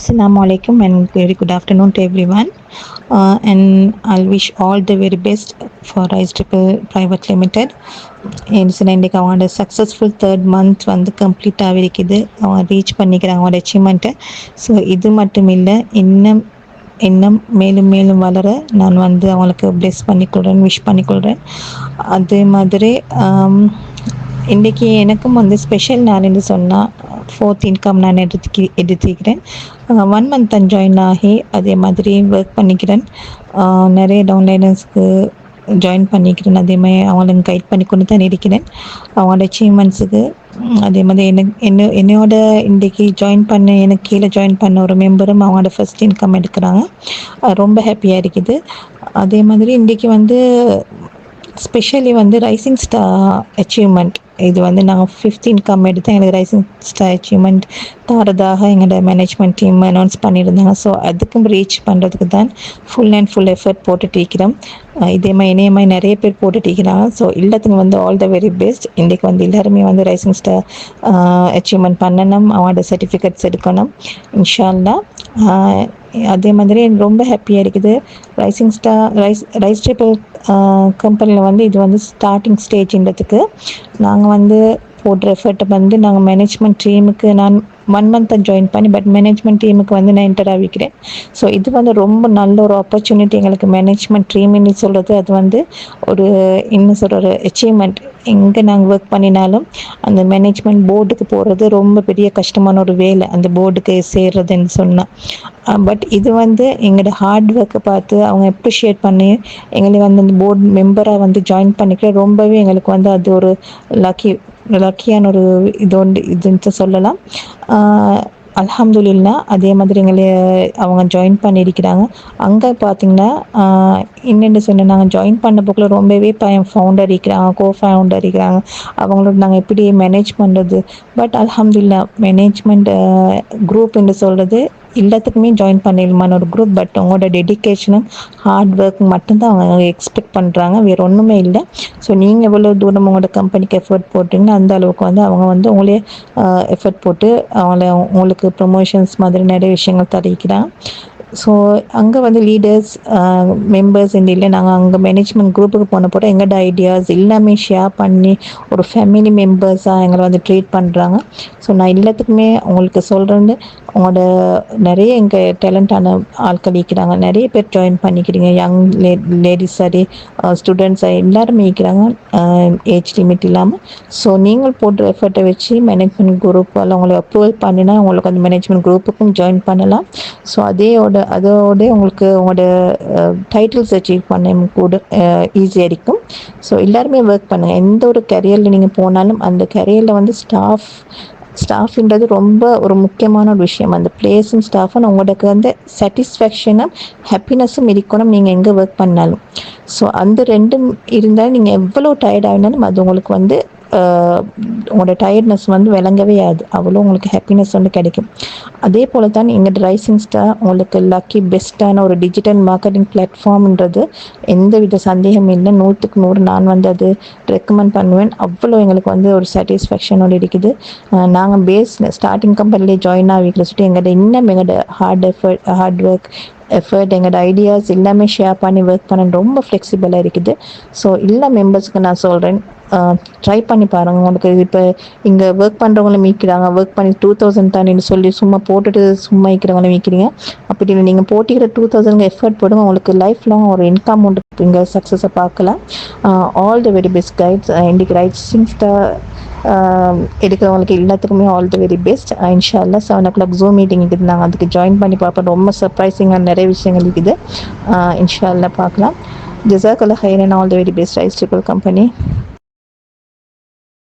Assalamu alaikum and very good afternoon to everyone. And I'll wish all the very best for Rise Triple Private Limited. இன்னைக்கு அவங்களோட successful third month வந்து complete ஆகிருக்குது. அவங்க reach பண்ணிக்கிறாங்க அவங்களோட அச்சீவ்மெண்ட்டை. So இது மட்டும் இல்லை, இன்னும் இன்னும் மேலும் மேலும் வளர நான் வந்து அவங்களுக்கு ப்ளெஸ் பண்ணிக்கொள்கிறேன், விஷ் பண்ணிக்கொள்கிறேன். அதே மாதிரி இன்றைக்கி எனக்கும் வந்து ஸ்பெஷல் நாள்னு சொன்னால் ஃபோர்த் இன்கம் நான் எடுத்துக்கிறேன். 1 மந்த் தான் ஜாயின் ஆகி அதே மாதிரி ஒர்க் பண்ணிக்கிறேன். நிறைய டவுன்லைனர்ஸ்க்கு ஜாயின் பண்ணிக்கிறேன். அதே மாதிரி அவங்களுக்கு கைட் பண்ணி கொண்டு தான் இருக்கிறேன் அவங்களோட அச்சீவ்மெண்ட்ஸுக்கு. அதே மாதிரி என்னோட இன்றைக்கி எனக்கு கீழே ஜாயின் பண்ண ஒரு மெம்பரும் அவங்களோட ஃபர்ஸ்ட் இன்கம் எடுக்கிறாங்க. ரொம்ப ஹாப்பியாக இருக்குது. அதே மாதிரி இன்றைக்கி வந்து ஸ்பெஷலி வந்து ரைசிங் ஸ்டார் அச்சீவ்மெண்ட், இது வந்து நாங்கள் 5th இன்கம் எடுத்து எங்களுக்கு ரைசிங் ஸ்டார் அச்சீவ்மெண்ட் தரதாக எங்களோட மேனேஜ்மெண்ட் டீம் அனௌன்ஸ் பண்ணியிருந்தாங்க. ஸோ அதுக்கும் ரீச் பண்ணுறதுக்கு தான் ஃபுல் அண்ட் ஃபுல் எஃபர்ட் போட்டுட்டு இருக்கிறோம். இதே மாதிரி இணையமாக நிறைய பேர் போட்டுட்டு இருக்கிறாங்க. ஸோ எல்லாத்துக்கும் வந்து ஆல் த வெரி பெஸ்ட். இன்றைக்கு வந்து எல்லாருமே வந்து ரைசிங் ஸ்டார் அச்சீவ்மெண்ட் பண்ணணும், அவங்களோட சர்டிஃபிகேட்ஸ் எடுக்கணும் இன்ஷா அல்லாஹ். அதே மாதிரி ரொம்ப ஹாப்பியாக இருக்குது. ரைசிங் ஸ்டார் ரைஸ் ட்ரிபிள் கம்பெனியில் வந்து இது வந்து ஸ்டார்டிங் ஸ்டேஜ்ன்றதுக்கு நாங்கள் வந்து போடுற எஃபர்ட்டை வந்து நாங்கள் மேனேஜ்மெண்ட் டீமுக்கு நான் 1 மந்த் தான் ஜாயின் பண்ணி பட் மேனேஜ்மெண்ட் டீமுக்கு வந்து நான் என்டர் ஆகிக்கிறேன். ஸோ இது வந்து ரொம்ப நல்ல ஒரு ஆப்பர்ச்சுனிட்டி எங்களுக்கு. மேனேஜ்மெண்ட் டீம்னு சொல்கிறது அது வந்து ஒரு இன்னும் சொல்கிற ஒரு அச்சீவ்மெண்ட். எங்கே நாங்கள் ஒர்க் பண்ணினாலும் அந்த மேனேஜ்மெண்ட் போர்டுக்கு போகிறது ரொம்ப பெரிய கஷ்டமான ஒரு வேலை, அந்த போர்டுக்கு சேர்றதுன்னு சொன்னால். பட் இது வந்து எங்களோட ஹார்ட் ஒர்க்கை பார்த்து அவங்க அப்ரிஷியேட் பண்ணி எங்களை வந்து அந்த போர்டு மெம்பராக வந்து ஜாயின் பண்ணிக்க ரொம்பவே எங்களுக்கு வந்து அது ஒரு லக்கியான ஒரு இதுன்ட்டு சொல்லலாம். அல்ஹம்துலில்லாஹ். அதே மாதிரி எங்களை அவங்க ஜாயின் பண்ணியிருக்கிறாங்க. அங்கே பார்த்திங்கன்னா என்னென்னு சொன்னால் நாங்கள் ஜாயின் பண்ண போக்கில் ரொம்பவே ஃபவுண்டர் இருக்கிறாங்க, ஃபவுண்டர் இருக்கிறாங்க. அவங்களோட நாங்கள் எப்படி மேனேஜ் பண்ணுறது. பட் அல்ஹம்துலில்லாஹ் மேனேஜ்மெண்ட் குரூப்னு சொல்கிறது எல்லாத்துக்குமே ஜாயின் பண்ணிடலாமான ஒரு குரூப். பட் அவங்களோட டெடிக்கேஷனும் ஹார்ட் ஒர்க் மட்டும்தான் அவங்க எக்ஸ்பெக்ட் பண்ணுறாங்க, வேறு ஒன்றுமே இல்லை. ஸோ நீங்கள் எவ்வளோ தூரம் உங்களோட கம்பெனிக்கு எஃபர்ட் போட்டிங்கன்னா அந்த அளவுக்கு வந்து அவங்க வந்து உங்களே எஃபர்ட் போட்டு உங்களுக்கு ப்ரொமோஷன்ஸ் மாதிரி நிறைய விஷயங்கள் தருகிறாங்க. ஸோ அங்கே வந்து லீடர்ஸ் மெம்பர்ஸ் இல்லை, நாங்கள் அங்கே மேனேஜ்மெண்ட் குரூப்புக்கு போன போட எங்களோட ஐடியாஸ் எல்லாமே ஷேர் பண்ணி ஒரு ஃபேமிலி மெம்பர்ஸாக எங்களை வந்து ட்ரீட் பண்ணுறாங்க. ஸோ நான் எல்லாத்துக்குமே உங்களுக்கு சொல்கிறேன்னு உங்களோட நிறைய எங்கள் டேலண்டான ஆட்கள் இருக்கிறாங்க, நிறைய பேர் ஜாயின் பண்ணிக்கிறீங்க. யங் லேடிஸ் சரி, ஸ்டூடெண்ட்ஸ் எல்லாருமே இருக்கிறாங்க, ஏஜ் லிமிட் இல்லாமல். ஸோ நீங்கள் போடுற எஃபர்ட்டை வச்சு மேனேஜ்மெண்ட் குரூப்பால் உங்களை அப்ரூவல் பண்ணினா உங்களுக்கு அந்த மேனேஜ்மெண்ட் குரூப்புக்கும் ஜாயின் பண்ணலாம். ஸோ அதோட உங்களுக்கு உங்களோட டைட்டில்ஸ் அச்சீவ் பண்ண கூட ஈஸியாக இருக்கும். ஸோ எல்லாருமே ஒர்க் பண்ணுங்கள். எந்த ஒரு கரியரில் நீங்கள் போனாலும் அந்த கரியரில் வந்து ஸ்டாஃப்ன்றது ரொம்ப ஒரு முக்கியமான ஒரு விஷயம். அந்த பிளேஸும் ஸ்டாஃபும் உங்களுக்கு வந்து சாட்டிஸ்ஃபேக்ஷனும் ஹாப்பினஸும் இருக்கணும் நீங்கள் எங்கே ஒர்க் பண்ணாலும். ஸோ அந்த ரெண்டும் இருந்தாலும் நீங்கள் எவ்வளோ டயர்ட் ஆகினாலும் அது உங்களுக்கு வந்து உங்களோட டயர்ட்னஸ் வந்து விளங்கவே ஆகுது, அவ்வளோ உங்களுக்கு ஹாப்பினஸ் வந்து கிடைக்கும். அதே போல் தான் எங்கள் ரைசிங் ஸ்டார் உங்களுக்கு லக்கி பெஸ்ட்டான ஒரு டிஜிட்டல் மார்க்கெட்டிங் பிளாட்ஃபார்ம்ன்றது எந்த வித சந்தேகம் இல்லை. 100க்கு 100 நான் வந்து அது ரெக்கமெண்ட் பண்ணுவேன். அவ்வளோ எங்களுக்கு வந்து ஒரு சாட்டிஸ்ஃபேக்ஷனோடு இருக்குது. நாங்கள் ஸ்டார்டிங் கம்பெனிலே ஜாயின் ஆகிக்கல சொல்லிட்டு எங்களோட ஹார்ட் ஒர்க் எஃபர்ட் எங்களோட ஐடியாஸ் எல்லாமே ஷேர் பண்ணி ஒர்க் பண்ண ரொம்ப ஃப்ளெக்சிபிளாக இருக்குது. ஸோ எல்லா மெம்பர்ஸ்க்கு நான் சொல்கிறேன், ட்ரை பண்ணி பாருங்கள். உங்களுக்கு இப்போ இங்கே ஒர்க் பண்ணுறவங்களும் மீக்கிறாங்க, ஒர்க் பண்ணி 2000 தானேன்னு சொல்லி சும்மா போட்டுட்டு சும்மா இருக்கிறவங்களும் மீக்கிறீங்க. அப்படி இல்லை, நீங்கள் போட்டிக்கிற 2000 எஃபர்ட் போடுங்க, உங்களுக்கு லைஃப் லாங் ஒரு இன்கம் உண்டு, இங்கே சக்ஸஸை பார்க்கலாம். All the very best guides. இன்றைக்கி ரைசிங் ஸ்டார் எடுக்கிறவங்களுக்கு எல்லாத்துக்குமே ஆல் தி வெரி பெஸ்ட். இன்ஷா அல்லாஹ் 7 o'clock ஜூம் மீட்டிங் இருக்குது, நாங்கள் அதுக்கு ஜாயின் பண்ணி பார்ப்போம். ரொம்ப சர்ப்ரைசிங்காக நிறைய விஷயங்கள் இருக்குது. இன்ஷா அல்லாஹ் பார்க்கலாம். ஜஸாக்கல்லாஹ் ஹைரன். All the very best rice triple company.